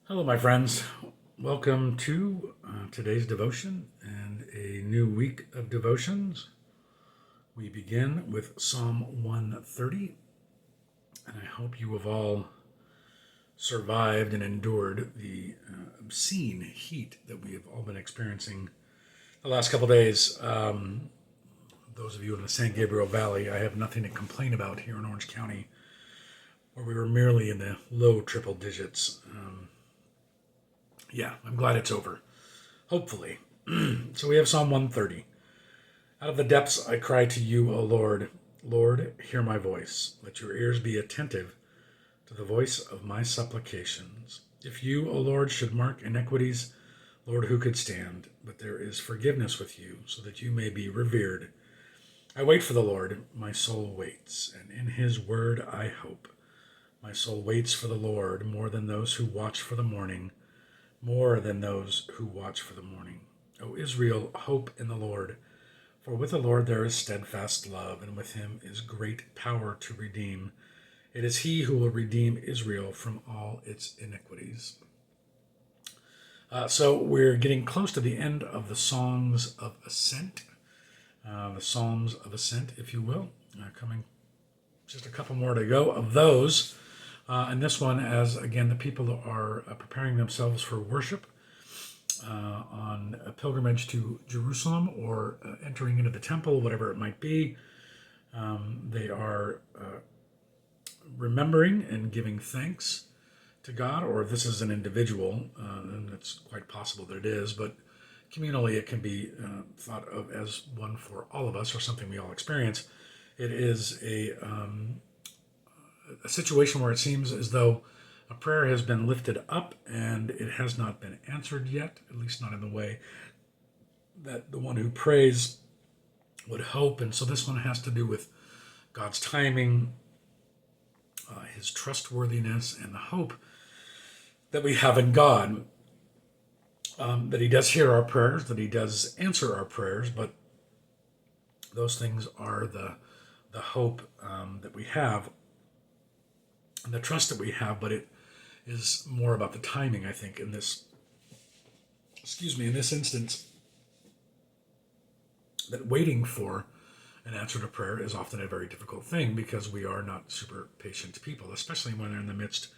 Hello, my friends. Welcome to today's devotion and a new week of devotions. We begin with Psalm 130, and I hope you have all survived and endured the obscene heat that we have all been experiencing the last couple days. Those of you in the San Gabriel Valley, I have nothing to complain about here in Orange County, where we were merely in the low triple digits. I'm glad it's over. Hopefully. So we have Psalm 130. Out of the depths I cry to you, O Lord. Lord, hear my voice. Let your ears be attentive to the voice of my supplications. If you, O Lord, should mark iniquities, Lord, who could stand? But there is forgiveness with you, so that you may be revered. I wait for the Lord. My soul waits, and in his word I hope. My soul waits for the Lord more than those who watch for the morning, more than those who watch for the morning. O Israel, hope in the Lord. For with the Lord there is steadfast love, and with him is great power to redeem. It is he who will redeem Israel from all its iniquities. So we're getting close to the end of the Songs of Ascent, the Psalms of Ascent, if you will. Coming just a couple more to go of those. And this one, as again, the people are preparing themselves for worship on a pilgrimage to Jerusalem or entering into the temple, whatever it might be. They are remembering and giving thanks to God, or if this is an individual, and it's quite possible that it is, but communally it can be thought of as one for all of us or something we all experience. It is a situation where it seems as though a prayer has been lifted up and it has not been answered yet, at least not in the way that the one who prays would hope. And so this one has to do with God's timing, his trustworthiness, and the hope that we have in God, that he does hear our prayers, that he does answer our prayers, but those things are the hope that we have and the trust that we have, but it is more about the timing, I think, in this instance, that waiting for an answer to prayer is often a very difficult thing because we are not super patient people, especially when we're in the midst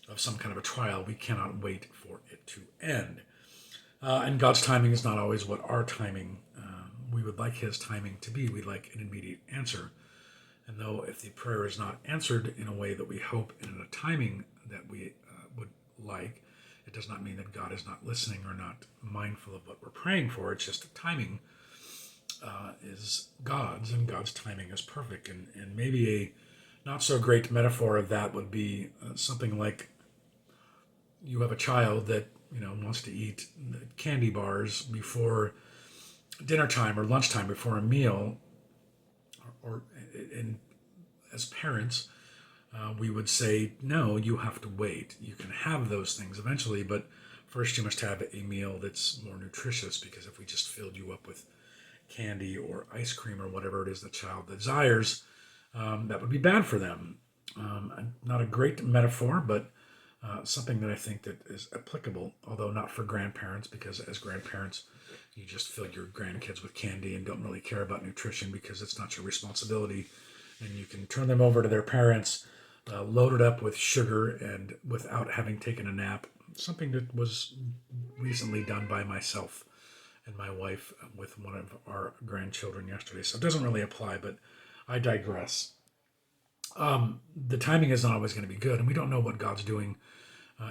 of some kind of a trial. We cannot wait for it to end. And God's timing is not always what our timing, we would like his timing to be. We'd like an immediate answer. And though if the prayer is not answered in a way that we hope and in a timing that we would like, it does not mean that God is not listening or not mindful of what we're praying for. It's just the timing is God's, and God's timing is perfect. And maybe a not so great metaphor of that would be something like you have a child that wants to eat candy bars before dinner time or lunchtime before a meal, or in as parents, we would say, no, you have to wait. You can have those things eventually, but first you must have a meal that's more nutritious, because if we just filled you up with candy or ice cream or whatever it is the child desires, that would be bad for them. Not a great metaphor, but something that I think that is applicable, although not for grandparents, because as grandparents, you just fill your grandkids with candy and don't really care about nutrition because it's not your responsibility. And you can turn them over to their parents, loaded up with sugar and without having taken a nap. Something that was recently done by myself and my wife with one of our grandchildren yesterday. So it doesn't really apply, but I digress. The timing is not always going to be good, and we don't know what God's doing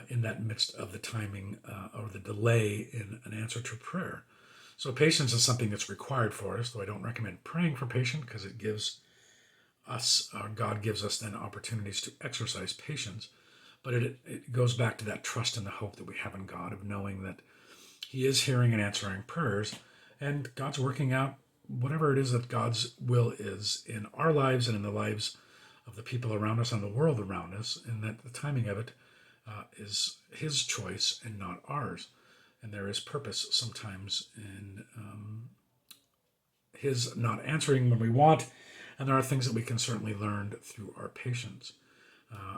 in that midst of the timing or the delay in an answer to prayer. So patience is something that's required for us, though I don't recommend praying for patience, because it gives us, God gives us then opportunities to exercise patience. But it goes back to that trust and the hope that we have in God, of knowing that he is hearing and answering prayers, and God's working out whatever it is that God's will is in our lives and in the lives of the people around us and the world around us, and that the timing of it is his choice and not ours. And there is purpose sometimes in his not answering when we want, and there are things that we can certainly learn through our patience.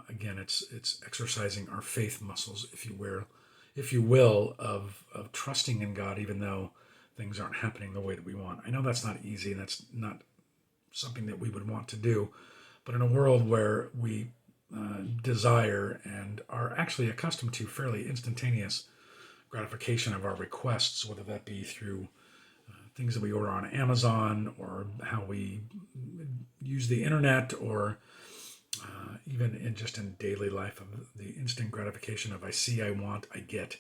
Again, it's exercising our faith muscles, if you will, of trusting in God, even though things aren't happening the way that we want. I know that's not easy, and that's not something that we would want to do. But in a world where we desire and are actually accustomed to fairly instantaneous gratification of our requests, whether that be through things that we order on Amazon, or how we use the internet, or even in daily life, of the instant gratification of I see, I want, I get,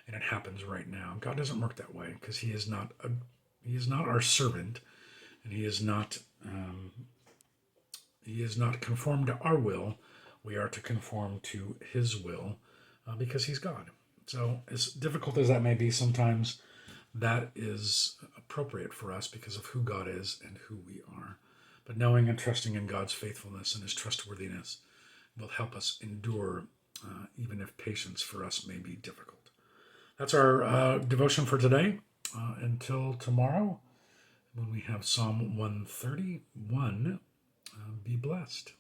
and it happens right now. God doesn't work that way, because He is not our servant, and He is not conformed to our will. We are to conform to His will, because He's God. So, as difficult as that may be, sometimes that is appropriate for us because of who God is and who we are. But knowing and trusting in God's faithfulness and His trustworthiness will help us endure, even if patience for us may be difficult. That's our devotion for today. Until tomorrow, when we have Psalm 131, be blessed.